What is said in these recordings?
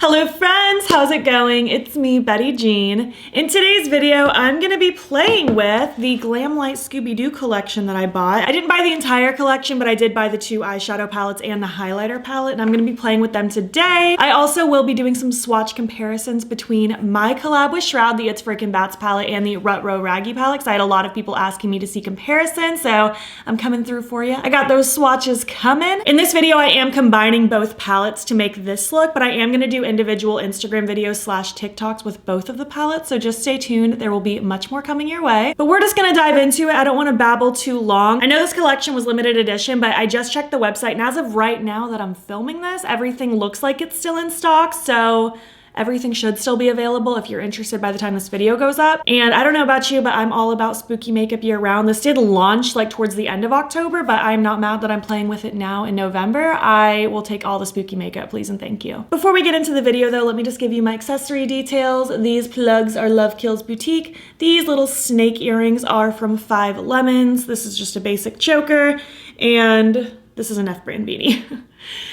Hello friends, how's it going? It's me, Betty Jean. In today's video, I'm gonna be playing with the Glamlite Scooby-Doo collection that I bought. I didn't buy the entire collection, but I did buy the two eyeshadow palettes and the highlighter palette, and I'm gonna be playing with them today. I also will be doing some swatch comparisons between my collab with Shroud, the It's Frickin' Bats palette, and the Rut Row Raggy palette, because I had a lot of people asking me to see comparisons, so I'm coming through for you. I got those swatches coming. In this video, I am combining both palettes to make this look, but I am gonna do individual Instagram videos / TikToks with both of the palettes, so just stay tuned. There will be much more coming your way. But we're just gonna dive into it. I don't wanna babble too long. I know this collection was limited edition, but I just checked the website, and as of right now that I'm filming this, everything looks like it's still in stock, so everything should still be available if you're interested by the time this video goes up. And I don't know about you, but I'm all about spooky makeup year round. This did launch like towards the end of October, but I'm not mad that I'm playing with it now in November. I will take all the spooky makeup, please and thank you. Before we get into the video though, let me just give you my accessory details. These plugs are Love Kills Boutique. These little snake earrings are from 5 Lemons. This is just a basic choker, and this is an F brand beanie.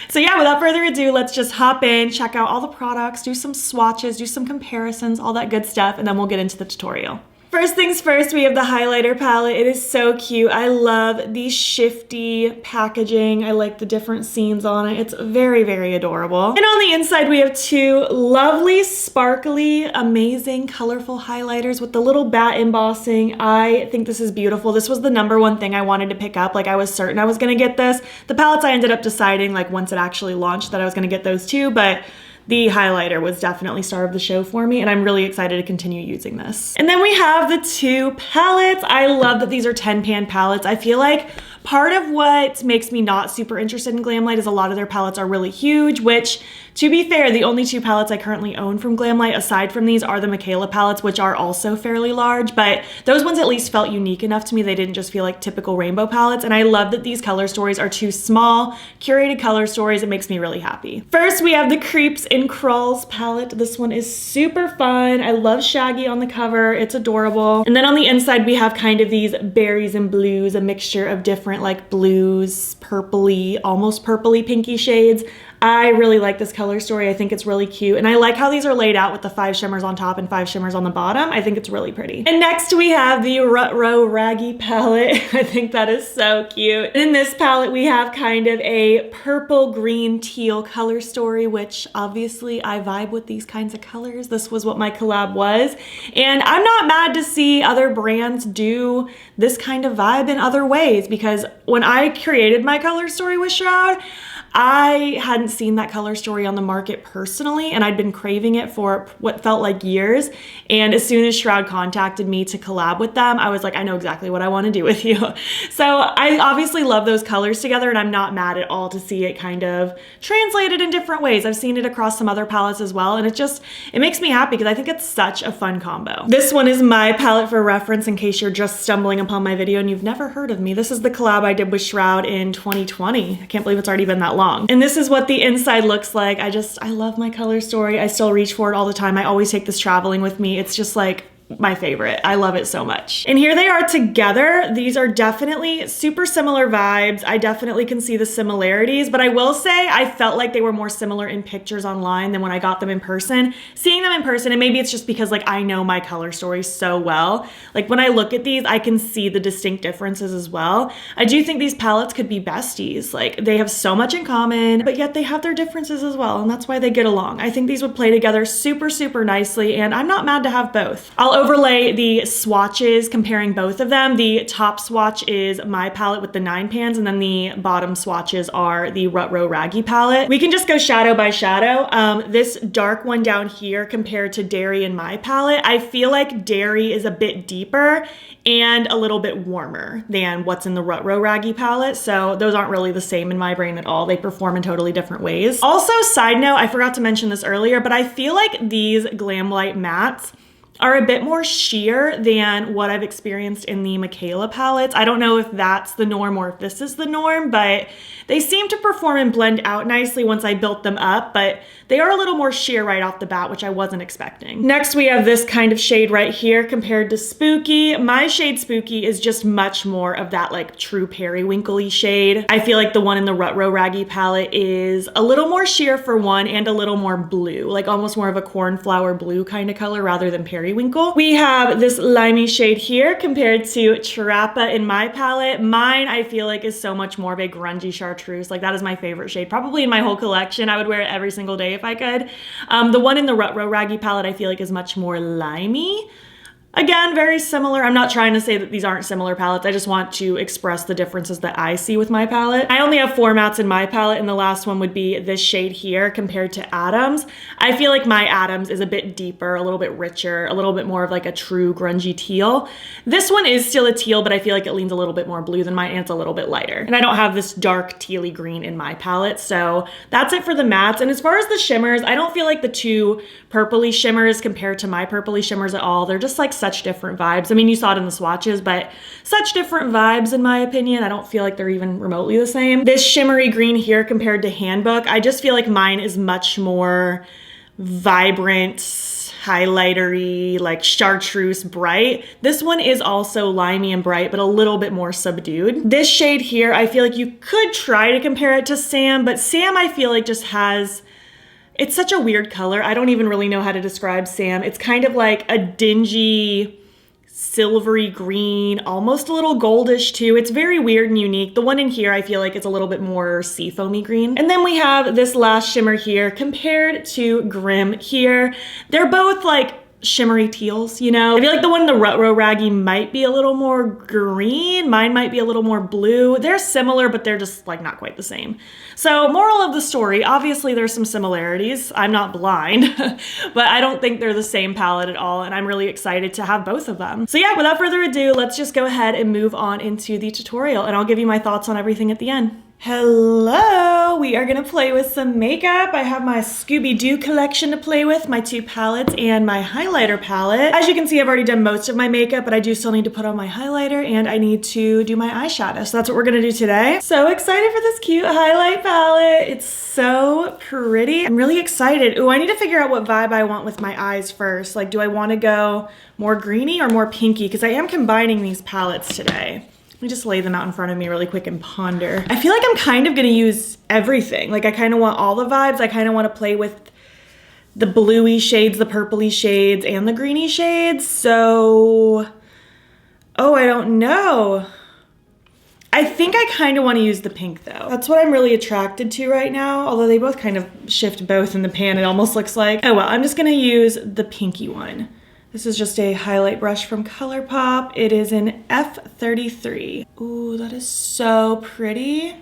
So yeah, without further ado, let's just hop in, check out all the products, do some swatches, do some comparisons, all that good stuff, and then we'll get into the tutorial. First things first, we have the highlighter palette. It is so cute. I love the shifty packaging. I like the different scenes on it. It's very, very adorable. And on the inside, we have two lovely, sparkly, amazing, colorful highlighters with the little bat embossing. I think this is beautiful. This was the #1 thing I wanted to pick up. Like, I was certain I was gonna get this. The palettes I ended up deciding, like, once it actually launched, that I was gonna get those too, but the highlighter was definitely star of the show for me, and I'm really excited to continue using this. And then we have the two palettes. I love that these are 10-pan palettes. I feel like part of what makes me not super interested in Glamlite is a lot of their palettes are really huge, which, to be fair, the only two palettes I currently own from Glamlite aside from these are the Michaela palettes, which are also fairly large, but those ones at least felt unique enough to me. They didn't just feel like typical rainbow palettes, and I love that these color stories are two small, curated color stories. It makes me really happy. First, we have the Creeps and Crawls palette. This one is super fun. I love Shaggy on the cover. It's adorable. And then on the inside, we have kind of these berries and blues, a mixture of different like blues, purpley, almost purpley pinky shades. I really like this color story. I think it's really cute. And I like how these are laid out with the 5 shimmers on top and 5 shimmers on the bottom. I think it's really pretty. And next we have the Rut Row Raggy palette. I think that is so cute. In this palette, we have kind of a purple, green, teal color story, which obviously I vibe with these kinds of colors. This was what my collab was. And I'm not mad to see other brands do this kind of vibe in other ways, because when I created my color story with Shroud, I hadn't seen that color story on the market personally, and I'd been craving it for what felt like years. And as soon as Shroud contacted me to collab with them, I was like, I know exactly what I want to do with you. So I obviously love those colors together, and I'm not mad at all to see it kind of translated in different ways. I've seen it across some other palettes as well, and it makes me happy because I think it's such a fun combo. This one is my palette for reference in case you're just stumbling upon my video and you've never heard of me. This is the collab I did with Shroud in 2020. I can't believe it's already been that long. And this is what the inside looks like. I love my color story. I still reach for it all the time. I always take this traveling with me. It's just like my favorite. I love it so much. And here they are together. These are definitely super similar vibes. I definitely can see the similarities, but I will say I felt like they were more similar in pictures online than when I got them in person. Seeing them in person, and maybe it's just because like I know my color story so well, like when I look at these, I can see the distinct differences as well. I do think these palettes could be besties. Like, they have so much in common, but yet they have their differences as well, and that's why they get along. I think these would play together super, super nicely, and I'm not mad to have both. I'll overlay the swatches comparing both of them. The top swatch is my palette with the 9 pans, and then the bottom swatches are the Rut Row Raggy palette. We can just go shadow by shadow. This dark one down here compared to Dairy in my palette, I feel like Dairy is a bit deeper and a little bit warmer than what's in the Rut Row Raggy palette. So those aren't really the same in my brain at all. They perform in totally different ways. Also, side note, I forgot to mention this earlier, but I feel like these Glamlite mattes are a bit more sheer than what I've experienced in the Michaela palettes. I don't know if that's the norm or if this is the norm, but they seem to perform and blend out nicely once I built them up, but they are a little more sheer right off the bat, which I wasn't expecting. Next, we have this kind of shade right here compared to Spooky. My shade Spooky is just much more of that like true periwinkle-y shade. I feel like the one in the Rutro Raggy palette is a little more sheer for one and a little more blue, like almost more of a cornflower blue kind of color rather than periwinkle. We have this limey shade here compared to Trappa in my palette. Mine, I feel like, is so much more of a grungy chartreuse. Like that is my favorite shade, probably in my whole collection. I would wear it every single day if I could. The one in the Rutro Raggy palette, I feel like, is much more limey. Again, very similar. I'm not trying to say that these aren't similar palettes. I just want to express the differences that I see with my palette. I only have 4 mattes in my palette, and the last one would be this shade here compared to Adam's. I feel like my Adam's is a bit deeper, a little bit richer, a little bit more of like a true grungy teal. This one is still a teal, but I feel like it leans a little bit more blue than mine, and it's a little bit lighter. And I don't have this dark tealy green in my palette, so that's it for the mattes. And as far as the shimmers, I don't feel like the two purpley shimmers compared to my purpley shimmers at all. They're just like such different vibes. I mean, you saw it in the swatches, but such different vibes in my opinion. I don't feel like they're even remotely the same. This shimmery green here compared to Handbook, I just feel like mine is much more vibrant, highlightery, like chartreuse bright. This one is also limey and bright, but a little bit more subdued. This shade here, I feel like you could try to compare it to Sam, but Sam I feel like just has, it's such a weird color. I don't even really know how to describe Sam. It's kind of like a dingy, silvery green, almost a little goldish too. It's very weird and unique. The one in here, I feel like it's a little bit more seafoamy green. And then we have this last shimmer here compared to Grim here. They're both like shimmery teals, you know? I feel like the one in the Rutro Raggy might be a little more green. Mine might be a little more blue. They're similar, but they're just like not quite the same. So moral of the story, obviously there's some similarities. I'm not blind, but I don't think they're the same palette at all. And I'm really excited to have both of them. So yeah, without further ado, let's just go ahead and move on into the tutorial, and I'll give you my thoughts on everything at the end. Hello, we are gonna play with some makeup. I have my Scooby-Doo collection to play with, my 2 palettes and my highlighter palette. As you can see, I've already done most of my makeup, but I do still need to put on my highlighter and I need to do my eyeshadow. So that's what we're gonna do today. So excited for this cute highlight palette. It's so pretty. I'm really excited. Ooh, I need to figure out what vibe I want with my eyes first. Like, do I wanna go more greeny or more pinky? Because I am combining these palettes today. Let me just lay them out in front of me really quick and ponder. I feel like I'm kind of gonna use everything. Like I kind of want all the vibes. I kind of want to play with the bluey shades, the purpley shades, and the greeny shades. So, oh, I don't know. I think I kind of want to use the pink though. That's what I'm really attracted to right now. Although they both kind of shift both in the pan, it almost looks like. Oh well, I'm just gonna use the pinky one. This is just a highlight brush from Colourpop. It is in F33. Ooh, that is so pretty.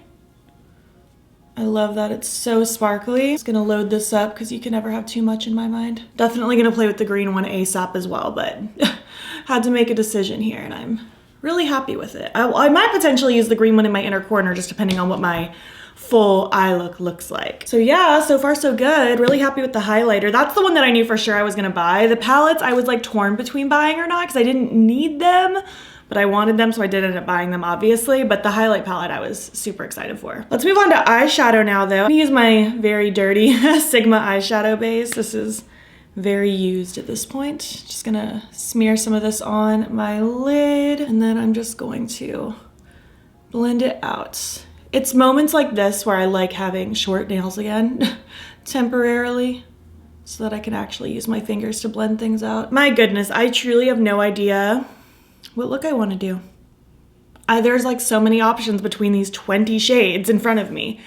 I love that. It's so sparkly. Just gonna load this up because you can never have too much in my mind. Definitely gonna play with the green one ASAP as well, but had to make a decision here and I'm really happy with it. I might potentially use the green one in my inner corner just depending on what my full eye look looks like. So yeah, so far so good. Really happy with the highlighter. That's the one that I knew for sure I was gonna buy. The palettes I was like torn between buying or not because I didn't need them, but I wanted them, so I did end up buying them obviously. But the highlight palette I was super excited for. Let's move on to eyeshadow now though. I'm gonna use my very dirty Sigma eyeshadow base. This is very used at this point. Just gonna smear some of this on my lid and then I'm just going to blend it out. It's moments like this where I like having short nails again, temporarily, so that I can actually use my fingers to blend things out. My goodness, I truly have no idea what look I want to do. There's like so many options between these 20 shades in front of me.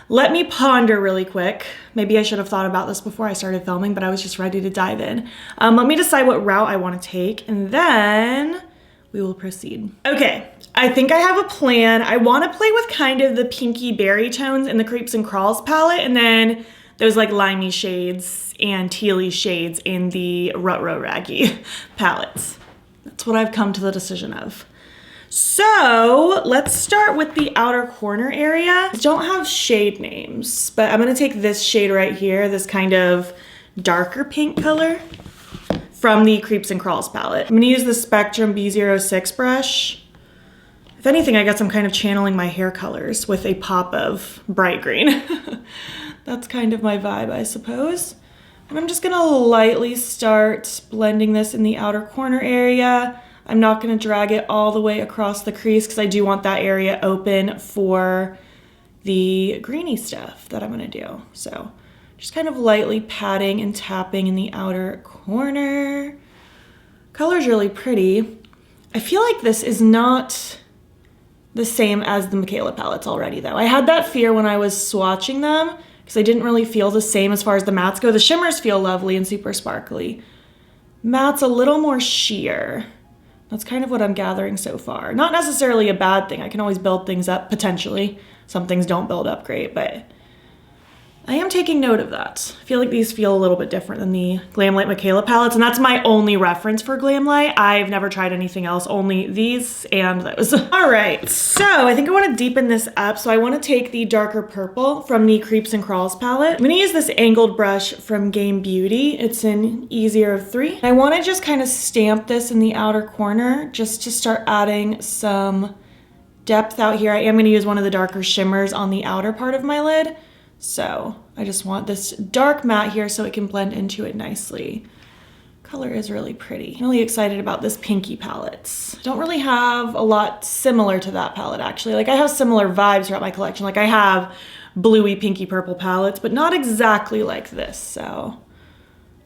Let me ponder really quick. Maybe I should have thought about this before I started filming, but I was just ready to dive in. Let me decide what route I want to take, and then we will proceed. Okay, I think I have a plan. I want to play with kind of the pinky berry tones in the Creeps and Crawls palette, and then those like limey shades and tealy shades in the Rutro Raggy palettes. That's what I've come to the decision of. So let's start with the outer corner area. I don't have shade names, but I'm gonna take this shade right here, this kind of darker pink color. from the Creeps and Crawls palette. I'm gonna use the Spectrum B06 brush. If anything, I guess I'm kind of channeling my hair colors with a pop of bright green. That's kind of my vibe, I suppose. And I'm just gonna lightly start blending this in the outer corner area. I'm not gonna drag it all the way across the crease because I do want that area open for the greeny stuff that I'm gonna do. So just kind of lightly patting and tapping in the outer corner. Color's really pretty. I feel like this is not the same as the Michaela palettes already though. I had that fear when I was swatching them because I didn't really feel the same as far as the mattes go. The shimmers feel lovely and super sparkly. Matte's a little more sheer. That's kind of what I'm gathering so far. Not necessarily a bad thing. I can always build things up potentially. Some things don't build up great, but I am taking note of that. I feel like these feel a little bit different than the Glamlite Michaela palettes, and that's my only reference for Glamlite. I've never tried anything else, only these and those. All right, so I think I want to deepen this up. So I want to take the darker purple from the Creeps and Crawls palette. I'm gonna use this angled brush from Game Beauty. It's in E03. I want to just kind of stamp this in the outer corner just to start adding some depth out here. I am gonna use one of the darker shimmers on the outer part of my lid. So I just want this dark matte here so it can blend into it nicely. Color is really pretty. I'm really excited about this pinky palette. I don't really have a lot similar to that palette actually. Like I have similar vibes throughout my collection. Like I have bluey pinky purple palettes, but not exactly like this. So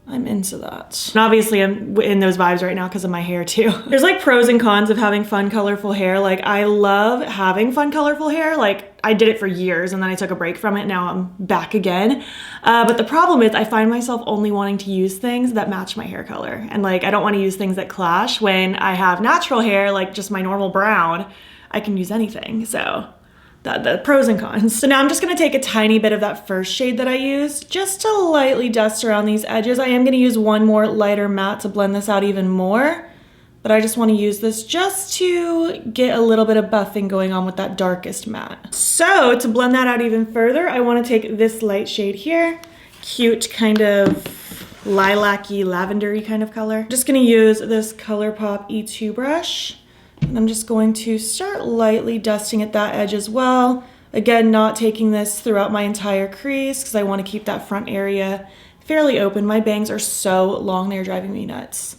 I'm into that. And obviously I'm in those vibes right now because of my hair too. There's like pros and cons of having fun, colorful hair. Like I love having fun, colorful hair. Like I did it for years and then I took a break from it. Now I'm back again. But the problem is I find myself only wanting to use things that match my hair color. And like, I don't want to use things that clash. When I have natural hair, like just my normal brown, I can use anything. So the pros and cons. So now I'm just gonna take a tiny bit of that first shade that I used just to lightly dust around these edges. I am gonna use one more lighter matte to blend this out even more, but I just wanna use this just to get a little bit of buffing going on with that darkest matte. So to blend that out even further, I wanna take this light shade here, cute kind of lilac-y, lavender-y kind of color. Just gonna use this Colourpop E2 brush. And I'm just going to start lightly dusting at that edge as well. Again, not taking this throughout my entire crease because I want to keep that front area fairly open. My bangs are so long, they're driving me nuts.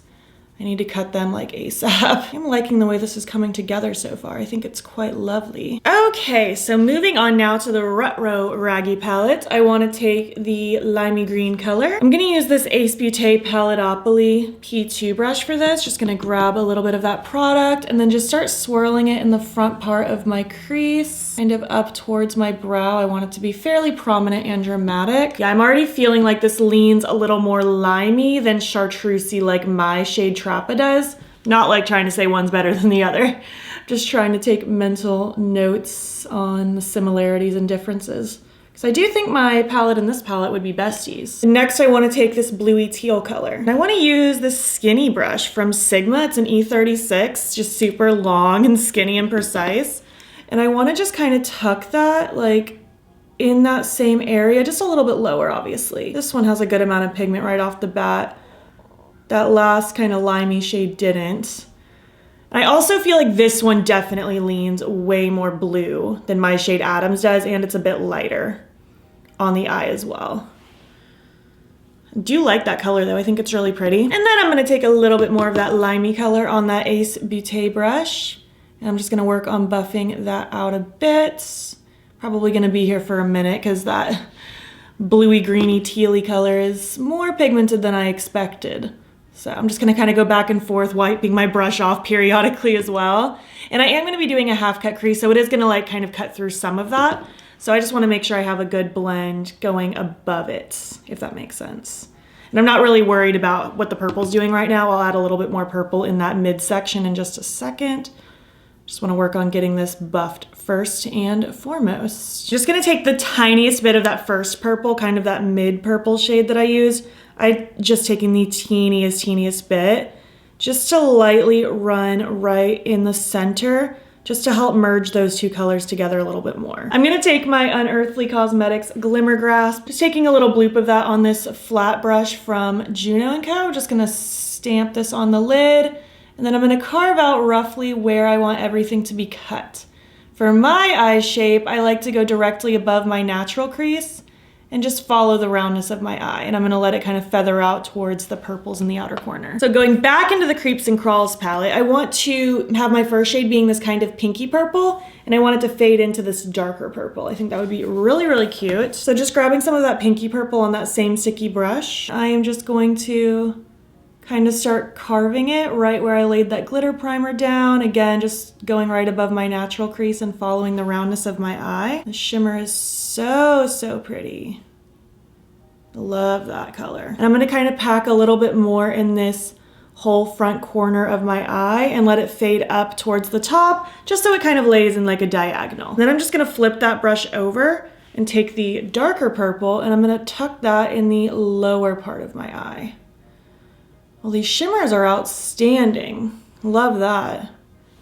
I need to cut them like ASAP. I'm liking the way this is coming together so far. I think it's quite lovely. Okay, so moving on now to the Retro Raggy palette. I want to take the limey green color. I'm gonna use this Ace Beauté Paletopoly P2 brush for this. Just gonna grab a little bit of that product and then just start swirling it in the front part of my crease, kind of up towards my brow. I want it to be fairly prominent and dramatic. Yeah, I'm already feeling like this leans a little more limey than chartreusey like my shade Trappa does. Not like trying to say one's better than the other. Just trying to take mental notes on the similarities and differences. Because I do think my palette and this palette would be besties. Next, I want to take this bluey teal color. And I want to use this skinny brush from Sigma. It's an E36, just super long and skinny and precise. And I want to just kind of tuck that like in that same area, just a little bit lower, obviously. This one has a good amount of pigment right off the bat. That last kind of limey shade didn't. I also feel like this one definitely leans way more blue than my shade Adams does, and it's a bit lighter on the eye as well. I do like that color though, I think it's really pretty. And then I'm gonna take a little bit more of that limey color on that Ace Beauté brush. And I'm just gonna work on buffing that out a bit. Probably gonna be here for a minute because that bluey, greeny, tealy color is more pigmented than I expected. So I'm just gonna kind of go back and forth, wiping my brush off periodically as well. And I am gonna be doing a half cut crease, so it is gonna like kind of cut through some of that. So I just wanna make sure I have a good blend going above it, if that makes sense. And I'm not really worried about what the purple's doing right now. I'll add a little bit more purple in that midsection in just a second. Just wanna work on getting this buffed first and foremost. Just gonna take the tiniest bit of that first purple, kind of that mid purple shade that I used. I just taking the teeniest bit just to lightly run right in the center just to help merge those two colors together a little bit more. I'm gonna take my Unearthly Cosmetics Glimmer Grasp, just taking a little bloop of that on this flat brush from Juno & Co. Just gonna stamp this on the lid, and then I'm gonna carve out roughly where I want everything to be cut. For my eye shape, I like to go directly above my natural crease and just follow the roundness of my eye. And I'm gonna let it kind of feather out towards the purples in the outer corner. So going back into the Creeps and Crawls palette, I want to have my first shade being this kind of pinky purple, and I want it to fade into this darker purple. I think that would be really, really cute. So just grabbing some of that pinky purple on that same sticky brush, I am just going to kind of start carving it right where I laid that glitter primer down. Again, just going right above my natural crease and following the roundness of my eye. The shimmer is so, so pretty. Love that color. And I'm gonna kind of pack a little bit more in this whole front corner of my eye and let it fade up towards the top, just so it kind of lays in like a diagonal. Then I'm just gonna flip that brush over and take the darker purple, and I'm gonna tuck that in the lower part of my eye. Well, these shimmers are outstanding. Love that.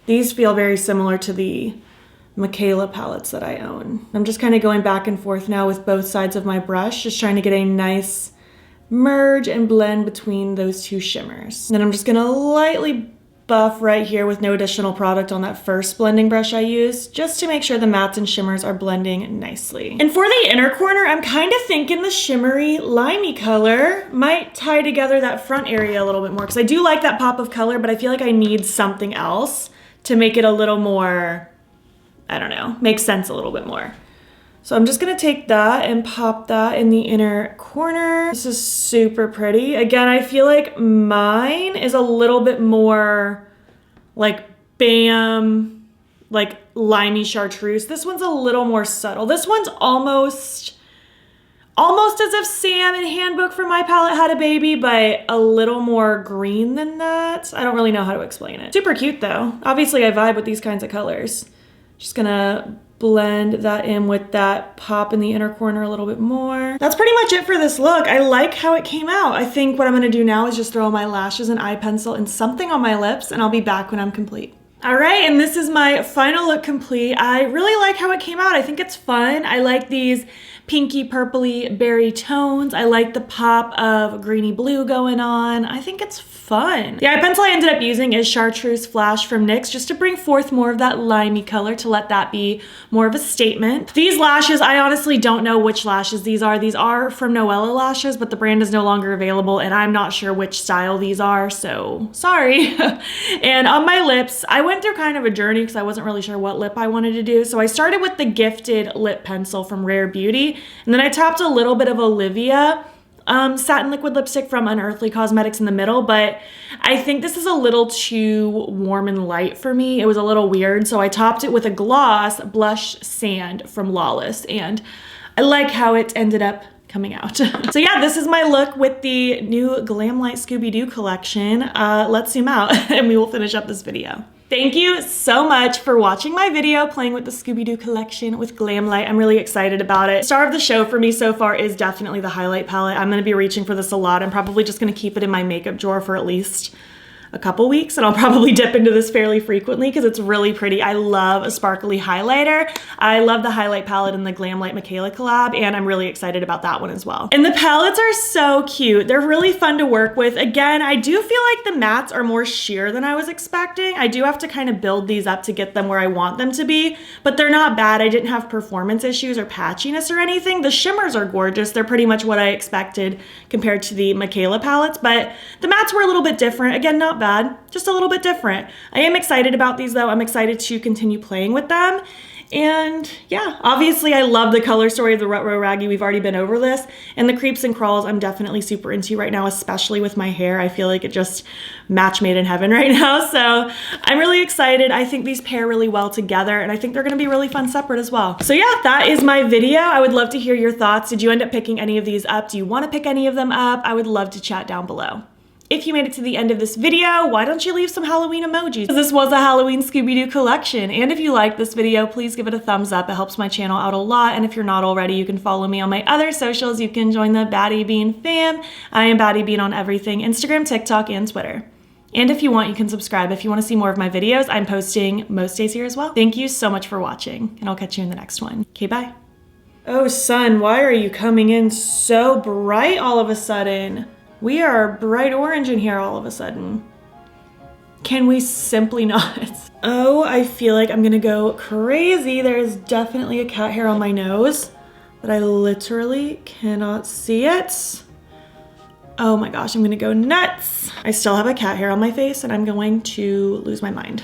These feel very similar to the Michaela palettes that I own. I'm just kind of going back and forth now with both sides of my brush, just trying to get a nice merge and blend between those two shimmers. And then I'm just gonna lightly buff right here with no additional product on that first blending brush I used, just to make sure the mattes and shimmers are blending nicely. And for the inner corner, I'm kind of thinking the shimmery limey color might tie together that front area a little bit more, because I do like that pop of color, but I feel like I need something else to make it a little more, I don't know, make sense a little bit more. So I'm just gonna take that and pop that in the inner corner. This is super pretty. Again, I feel like mine is a little bit more like Bam, like limey chartreuse. This one's a little more subtle. This one's almost as if Sam in Handbook for My Palette had a baby, but a little more green than that. I don't really know how to explain it. Super cute though. Obviously I vibe with these kinds of colors. Just gonna blend that in with that pop in the inner corner a little bit more. That's pretty much it for this look. I like how it came out. I think what I'm gonna do now is just throw my lashes and eye pencil and something on my lips, and I'll be back when I'm complete. All right, and this is my final look complete. I really like how it came out. I think it's fun. I like these pinky purpley berry tones. I like the pop of greeny blue going on. I think it's fun. The eye pencil I ended up using is Chartreuse Flash from NYX, just to bring forth more of that limey color, to let that be more of a statement. These lashes, I honestly don't know which lashes these are. These are from Noella Lashes, but the brand is no longer available, and I'm not sure which style these are, so sorry. And on my lips, I went through kind of a journey because I wasn't really sure what lip I wanted to do. So I started with the Gifted lip pencil from Rare Beauty, and then I tapped a little bit of Olivia satin liquid lipstick from Unearthly Cosmetics in the middle, but I think this is a little too warm and light for me. It was a little weird, so I topped it with a gloss Blush Sand from Lawless, and I like how it ended up coming out. So yeah, this is my look with the new Glamlite Scooby-Doo collection. Let's zoom out and we will finish up this video. Thank you so much for watching my video playing with the Scooby-Doo collection with Glamlite. I'm really excited about it. Star of the show for me so far is definitely the highlight palette. I'm gonna be reaching for this a lot. I'm probably just gonna keep it in my makeup drawer for at least a couple weeks, and I'll probably dip into this fairly frequently because it's really pretty. I love a sparkly highlighter. I love the highlight palette in the Glamlite Michaela collab, and I'm really excited about that one as well. And the palettes are so cute. They're really fun to work with. Again, I do feel like the mattes are more sheer than I was expecting. I do have to kind of build these up to get them where I want them to be, but they're not bad. I didn't have performance issues or patchiness or anything. The shimmers are gorgeous. They're pretty much what I expected compared to the Michaela palettes, but the mattes were a little bit different. Again, not bad, just a little bit different. I am excited about these though. I'm excited to continue playing with them. And yeah, obviously I love the color story of the Rutro Raggy. We've already been over this. And the Creeps and Crawls I'm definitely super into right now, especially with my hair. I feel like it just match made in heaven right now. So I'm really excited. I think these pair really well together, and I think they're gonna be really fun separate as well. So yeah, that is my video. I would love to hear your thoughts. Did you end up picking any of these up? Do you wanna pick any of them up? I would love to chat down below. If you made it to the end of this video, why don't you leave some Halloween emojis? This was a Halloween Scooby-Doo collection, and if you liked this video, please give it a thumbs up. It helps my channel out a lot, and if you're not already, you can follow me on my other socials. You can join the battybean fam. I am battybean on everything, Instagram, TikTok, and Twitter. And if you want, you can subscribe. If you want to see more of my videos, I'm posting most days here as well. Thank you so much for watching, and I'll catch you in the next one. Okay, bye. Oh, sun, why are you coming in so bright all of a sudden? We are bright orange in here all of a sudden. Can we simply not? Oh, I feel like I'm gonna go crazy. There is definitely a cat hair on my nose, but I literally cannot see it. Oh my gosh, I'm gonna go nuts. I still have a cat hair on my face and I'm going to lose my mind.